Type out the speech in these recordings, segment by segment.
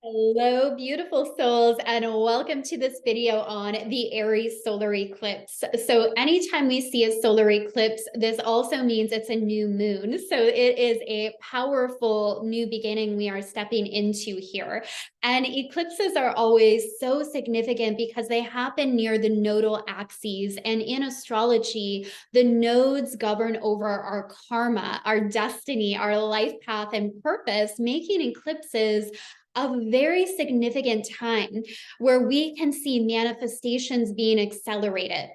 Hello, beautiful souls, and welcome to this video on the Aries solar eclipse. So anytime we see a solar eclipse, this also means it's a new moon. So it is a powerful new beginning we are stepping into here. And eclipses are always so significant because they happen near the nodal axes. And in astrology, the nodes govern over our karma, our destiny, our life path, and purpose, making eclipses a very significant time where we can see manifestations being accelerated.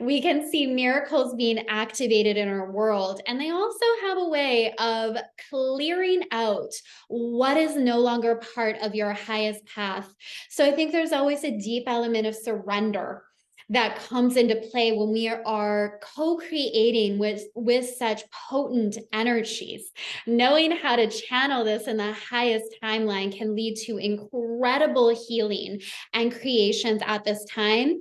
We can see miracles being activated in our world. And they also have a way of clearing out what is no longer part of your highest path. So I think there's always a deep element of surrender that comes into play when we are co-creating with such potent energies. Knowing how to channel this in the highest timeline can lead to incredible healing and creations at this time.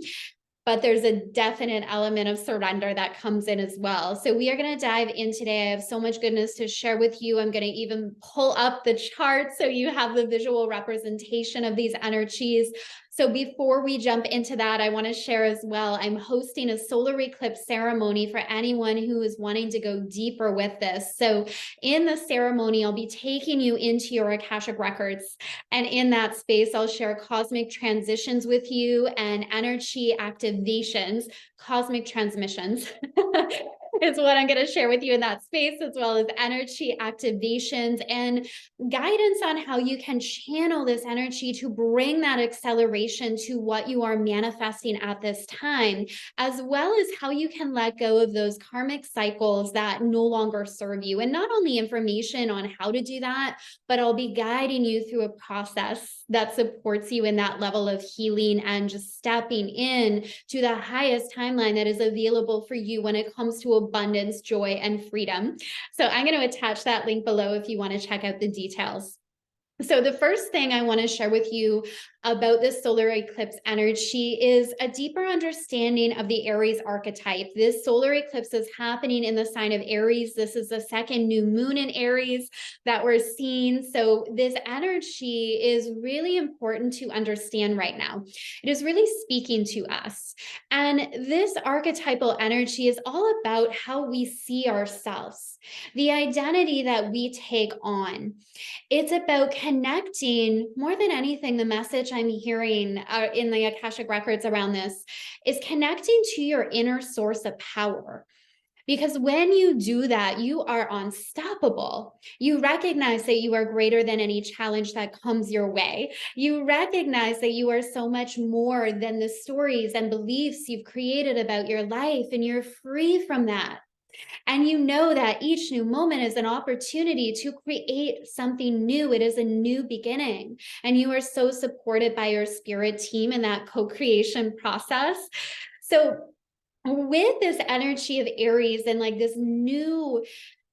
But there's a definite element of surrender that comes in as well. So we are going to dive in today. I have so much goodness to share with you. I'm going to even pull up the chart so you have the visual representation of these energies. So before we jump into that, I want to share as well, I'm hosting a solar eclipse ceremony for anyone who is wanting to go deeper with this. So in the ceremony, I'll be taking you into your Akashic records. And in that space, I'll share cosmic transitions with you and energy activations, cosmic transmissions. Is what I'm going to share with you in that space, as well as energy activations and guidance on how you can channel this energy to bring that acceleration to what you are manifesting at this time, as well as how you can let go of those karmic cycles that no longer serve you. And not only information on how to do that, but I'll be guiding you through a process that supports you in that level of healing and just stepping in to the highest timeline that is available for you when it comes to abundance, joy, and freedom. So I'm going to attach that link below if you want to check out the details. So the first thing I want to share with you about this solar eclipse energy is a deeper understanding of the Aries archetype. This solar eclipse is happening in the sign of Aries. This is the second new moon in Aries that we're seeing. So this energy is really important to understand right now. It is really speaking to us. And this archetypal energy is all about how we see ourselves, the identity that we take on. It's about connecting more than anything. The message I'm hearing in the Akashic records around this is connecting to your inner source of power. Because when you do that, you are unstoppable. You recognize that you are greater than any challenge that comes your way. You recognize that you are so much more than the stories and beliefs you've created about your life, and you're free from that. And you know that each new moment is an opportunity to create something new. It is a new beginning. And you are so supported by your spirit team in that co-creation process. So with this energy of Aries and like this new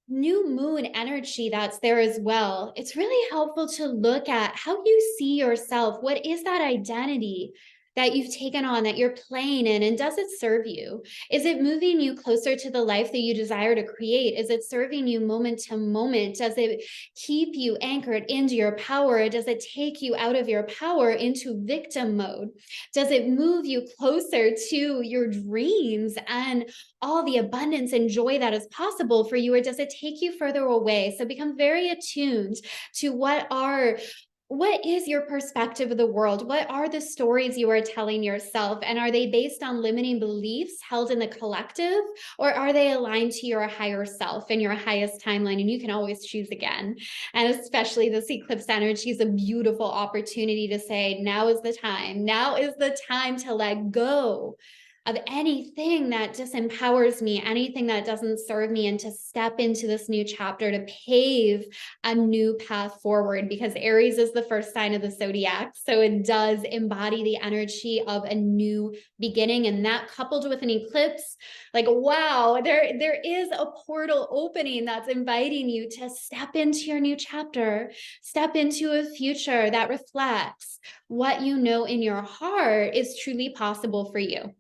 moon energy that's there as well, it's really helpful to look at how you see yourself. What is that identity that you've taken on, that you're playing in, and does it serve you? Is it moving you closer to the life that you desire to create? Is it serving you moment to moment? Does it keep you anchored into your power? Or does it take you out of your power into victim mode? Does it move you closer to your dreams and all the abundance and joy that is possible for you, or does it take you further away? So become very attuned to what is your perspective of the world? What are the stories you are telling yourself? And are they based on limiting beliefs held in the collective, or are they aligned to your higher self and your highest timeline? And you can always choose again. And especially this eclipse energy is a beautiful opportunity to say, now is the time. Now is the time to let go of anything that disempowers me, anything that doesn't serve me, and to step into this new chapter to pave a new path forward, because Aries is the first sign of the zodiac. So it does embody the energy of a new beginning. And that coupled with an eclipse, like, wow, there is a portal opening that's inviting you to step into your new chapter, step into a future that reflects what you know in your heart is truly possible for you.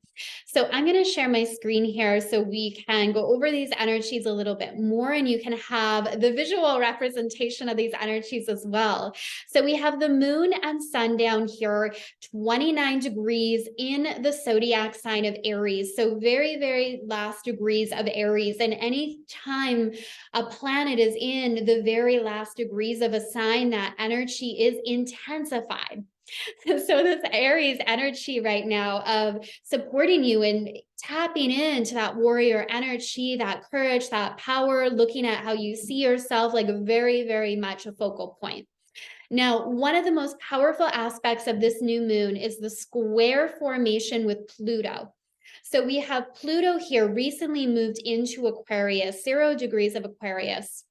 So I'm going to share my screen here so we can go over these energies a little bit more, and you can have the visual representation of these energies as well. So we have the moon and sun down here, 29 degrees in the zodiac sign of Aries. So very, very last degrees of Aries. And any time a planet is in the very last degrees of a sign, that energy is intensified. So this Aries energy right now of supporting you and tapping into that warrior energy, that courage, that power, looking at how you see yourself, like very, very much a focal point. Now, one of the most powerful aspects of this new moon is the square formation with Pluto. So we have Pluto here recently moved into Aquarius, 0 degrees of Aquarius.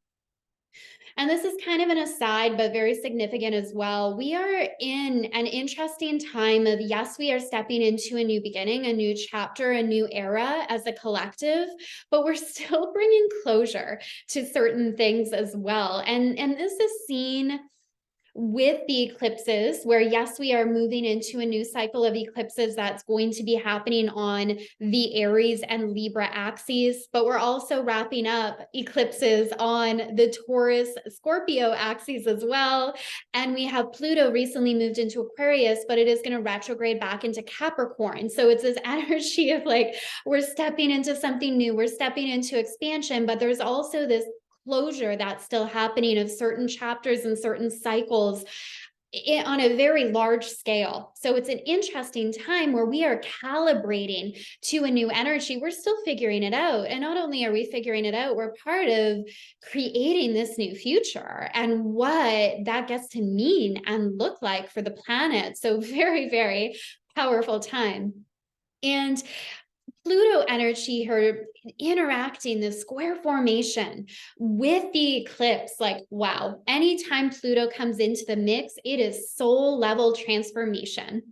And this is kind of an aside, but very significant as well. We are in an interesting time of, yes, we are stepping into a new beginning, a new chapter, a new era as a collective, but we're still bringing closure to certain things as well. And this is seen with the eclipses, where yes, we are moving into a new cycle of eclipses that's going to be happening on the Aries and Libra axes, but we're also wrapping up eclipses on the Taurus Scorpio axes as well. And we have Pluto recently moved into Aquarius, but it is going to retrograde back into Capricorn. So it's this energy of like, we're stepping into something new, we're stepping into expansion, but there's also this closure that's still happening of certain chapters and certain cycles on a very large scale. So it's an interesting time where we are calibrating to a new energy. We're still figuring it out. And not only are we figuring it out, we're part of creating this new future and what that gets to mean and look like for the planet. So very, very powerful time. And Pluto energy, her interacting, the square formation with the eclipse, like, wow, anytime Pluto comes into the mix, it is soul level transformation.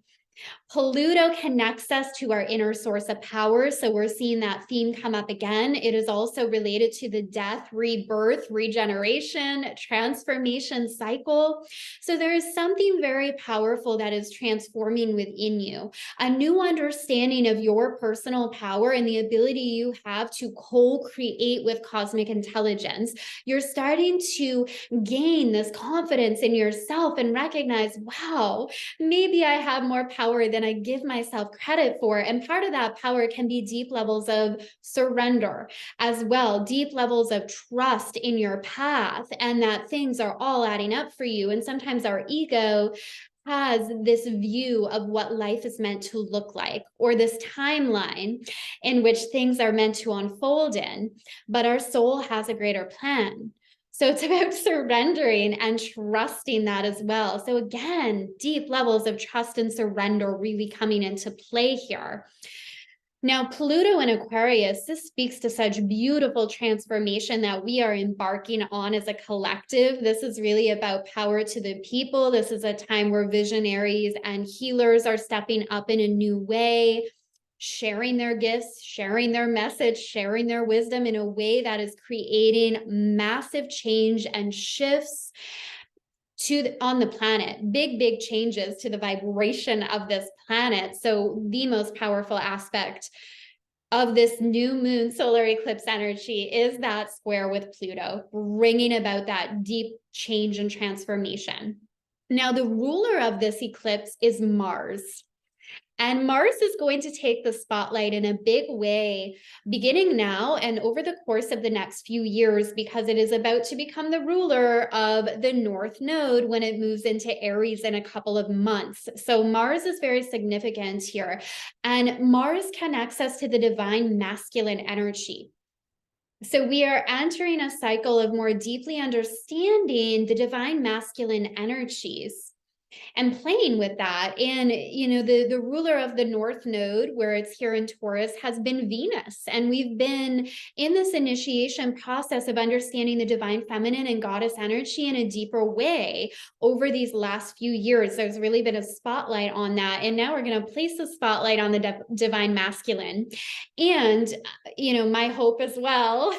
Pluto connects us to our inner source of power. So we're seeing that theme come up again. It is also related to the death, rebirth, regeneration, transformation cycle. So there is something very powerful that is transforming within you, a new understanding of your personal power and the ability you have to co-create with cosmic intelligence. You're starting to gain this confidence in yourself and recognize, wow, maybe I have more power than I give myself credit for. And part of that power can be deep levels of surrender as well, deep levels of trust in your path, and that things are all adding up for you. And sometimes our ego has this view of what life is meant to look like, or this timeline in which things are meant to unfold in, but our soul has a greater plan. So it's about surrendering and trusting that as well. So again, deep levels of trust and surrender really coming into play here. Now, Pluto in Aquarius, this speaks to such beautiful transformation that we are embarking on as a collective. This is really about power to the people. This is a time where visionaries and healers are stepping up in a new way, sharing their gifts, sharing their message, sharing their wisdom in a way that is creating massive change and shifts on the planet, big changes to the vibration of this planet. So the most powerful aspect of this new moon solar eclipse energy is that square with Pluto, bringing about that deep change and transformation. Now, the ruler of this eclipse is Mars. And Mars is going to take the spotlight in a big way, beginning now and over the course of the next few years, because it is about to become the ruler of the North Node when it moves into Aries in a couple of months. So Mars is very significant here. And Mars connects us to the divine masculine energy. So we are entering a cycle of more deeply understanding the divine masculine energies and playing with that. And, you know, the ruler of the North Node, where it's here in Taurus, has been Venus. And we've been in this initiation process of understanding the divine feminine and goddess energy in a deeper way over these last few years. There's really been a spotlight on that. And now we're going to place the spotlight on the divine masculine. And, you know, my hope as well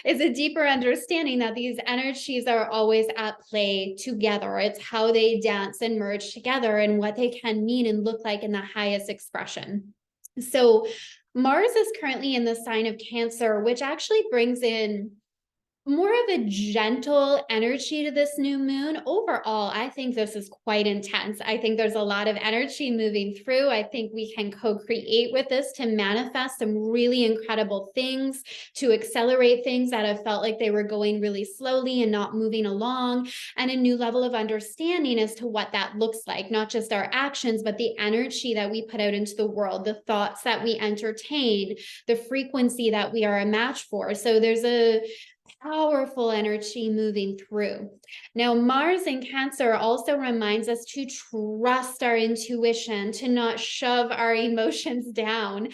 is a deeper understanding that these energies are always at play together. It's how they dance and merge together and what they can mean and look like in the highest expression. So Mars is currently in the sign of Cancer, which actually brings in more of a gentle energy to this new moon. Overall, I think this is quite intense. I think there's a lot of energy moving through. I think we can co-create with this to manifest some really incredible things, to accelerate things that have felt like they were going really slowly and not moving along, and a new level of understanding as to what that looks like, not just our actions, but the energy that we put out into the world, the thoughts that we entertain, the frequency that we are a match for. So there's a powerful energy moving through. Now, Mars in Cancer also reminds us to trust our intuition, to not shove our emotions down.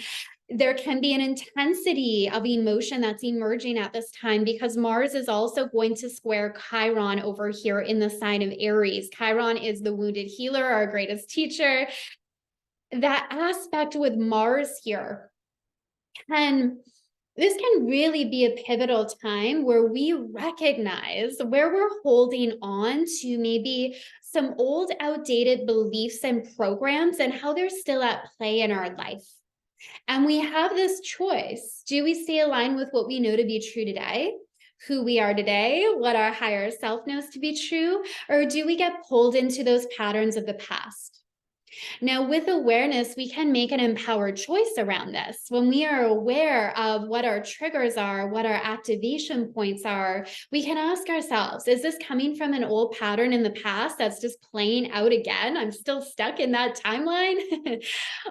There can be an intensity of emotion that's emerging at this time because Mars is also going to square Chiron over here in the sign of Aries. Chiron is the wounded healer, our greatest teacher. That aspect with Mars here this can really be a pivotal time where we recognize where we're holding on to maybe some old outdated beliefs and programs and how they're still at play in our life. And we have this choice. Do we stay aligned with what we know to be true today, who we are today, what our higher self knows to be true, or do we get pulled into those patterns of the past? Now, with awareness, we can make an empowered choice around this. When we are aware of what our triggers are, what our activation points are, we can ask ourselves, is this coming from an old pattern in the past that's just playing out again? I'm still stuck in that timeline.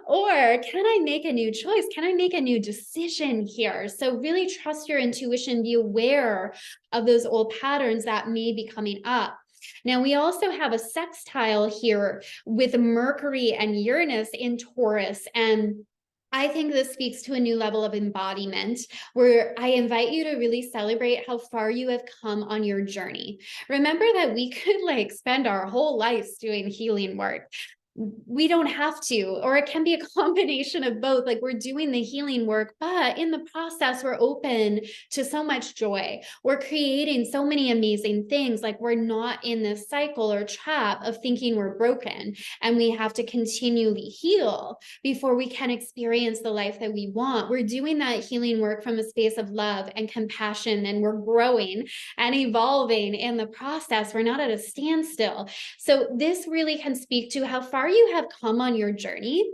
Or can I make a new choice? Can I make a new decision here? So really trust your intuition, be aware of those old patterns that may be coming up. Now, we also have a sextile here with Mercury and Uranus in Taurus. And I think this speaks to a new level of embodiment where I invite you to really celebrate how far you have come on your journey. Remember that we could spend our whole lives doing healing work. We don't have to, or it can be a combination of both. We're doing the healing work, but in the process, we're open to so much joy. We're creating so many amazing things. We're not in this cycle or trap of thinking we're broken and we have to continually heal before we can experience the life that we want. We're doing that healing work from a space of love and compassion, and we're growing and evolving in the process. We're not at a standstill. So this really can speak to how far you have come on your journey.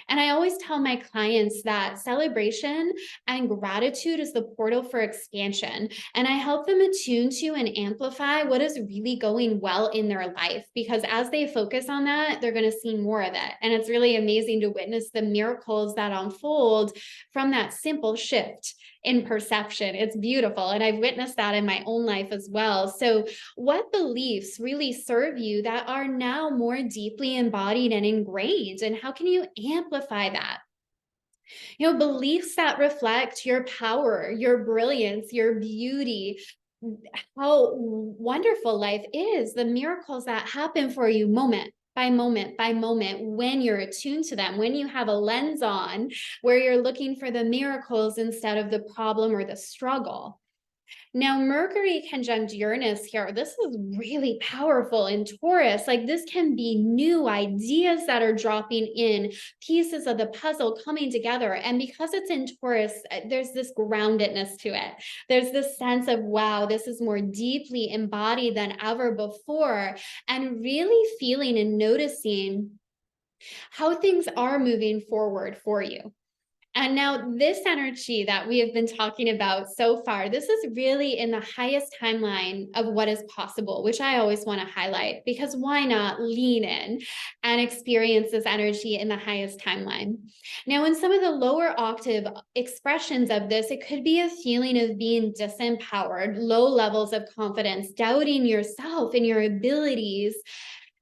And I always tell my clients that celebration and gratitude is the portal for expansion. And I help them attune to and amplify what is really going well in their life, because as they focus on that, they're going to see more of it. And it's really amazing to witness the miracles that unfold from that simple shift in perception. It's beautiful. And I've witnessed that in my own life as well. So what beliefs really serve you that are now more deeply embodied and ingrained? And how can you amplify that? Beliefs that reflect your power, your brilliance, your beauty, how wonderful life is, the miracles that happen for you moment by moment by moment when you're attuned to them, when you have a lens on where you're looking for the miracles instead of the problem or the struggle. Now, Mercury conjunct Uranus here, this is really powerful in Taurus. This can be new ideas that are dropping in, pieces of the puzzle coming together. And because it's in Taurus, there's this groundedness to it. There's this sense of, wow, this is more deeply embodied than ever before. And really feeling and noticing how things are moving forward for you. And now this energy that we have been talking about so far, this is really in the highest timeline of what is possible, which I always want to highlight, because why not lean in and experience this energy in the highest timeline? Now, in some of the lower octave expressions of this, it could be a feeling of being disempowered, low levels of confidence, doubting yourself and your abilities,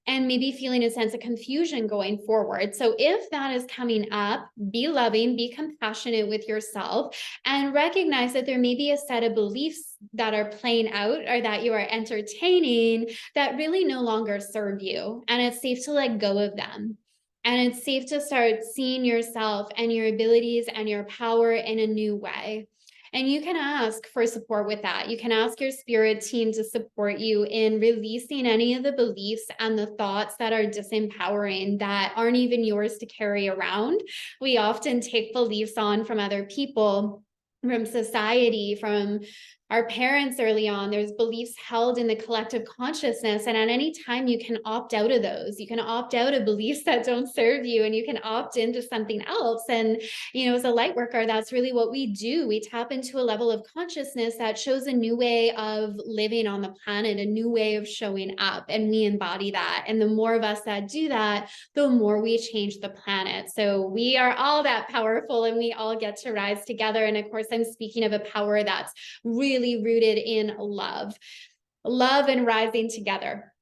and maybe feeling a sense of confusion going forward. So if that is coming up, be loving, be compassionate with yourself, and recognize that there may be a set of beliefs that are playing out or that you are entertaining that really no longer serve you. And it's safe to let go of them. And it's safe to start seeing yourself and your abilities and your power in a new way. And you can ask for support with that. You can ask your spirit team to support you in releasing any of the beliefs and the thoughts that are disempowering, that aren't even yours to carry around. We often take beliefs on from other people, from society, from our parents early on. There's beliefs held in the collective consciousness. And at any time, you can opt out of those. You can opt out of beliefs that don't serve you, and you can opt into something else. And, as a light worker, that's really what we do. We tap into a level of consciousness that shows a new way of living on the planet, a new way of showing up. And we embody that. And the more of us that do that, the more we change the planet. So we are all that powerful, and we all get to rise together. And of course, I'm speaking of a power that's really rooted in love and rising together.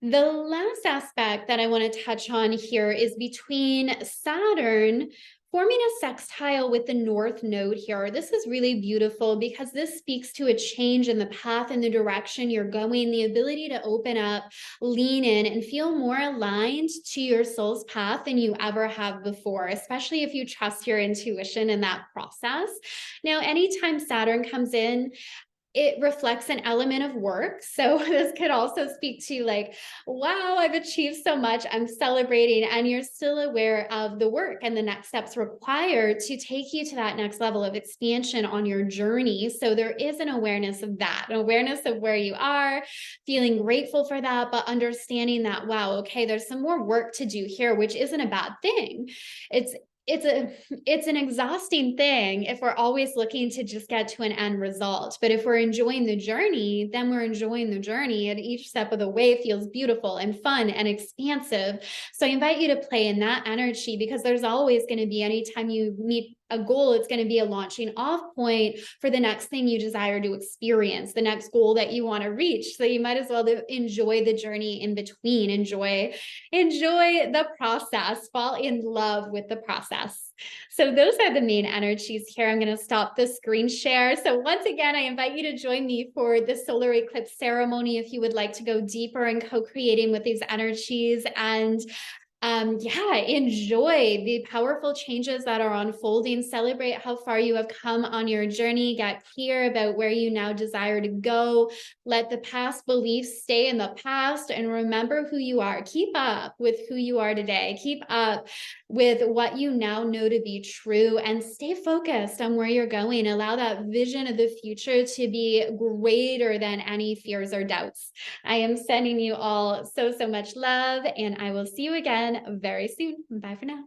The last aspect that I want to touch on here is between Saturn forming a sextile with the North Node here. This is really beautiful because this speaks to a change in the path and the direction you're going, the ability to open up, lean in, and feel more aligned to your soul's path than you ever have before, especially if you trust your intuition in that process. Now, anytime Saturn comes in, it reflects an element of work. So this could also speak to like, wow, I've achieved so much, I'm celebrating, and you're still aware of the work and the next steps required to take you to that next level of expansion on your journey. So there is an awareness of that, an awareness of where you are, feeling grateful for that, but understanding that, wow, okay, there's some more work to do here, which isn't a bad thing. It's an exhausting thing if we're always looking to just get to an end result. But if we're enjoying the journey, then we're enjoying the journey, and each step of the way feels beautiful and fun and expansive. So I invite you to play in that energy, because there's always going to be, anytime you meet a goal, it's going to be a launching off point for the next thing you desire to experience, the next goal that you want to reach. So you might as well enjoy the journey in between, enjoy the process, fall in love with the process. So those are the main energies here. I'm going to stop the screen share. So once again, I invite you to join me for the solar eclipse ceremony if you would like to go deeper in co-creating with these energies, and enjoy the powerful changes that are unfolding. Celebrate how far you have come on your journey. Get clear about where you now desire to go. Let the past beliefs stay in the past, and remember who you are. Keep up with who you are today. Keep up with what you now know to be true, and stay focused on where you're going. Allow that vision of the future to be greater than any fears or doubts. I am sending you all so much love, and I will see you again very soon. Bye for now.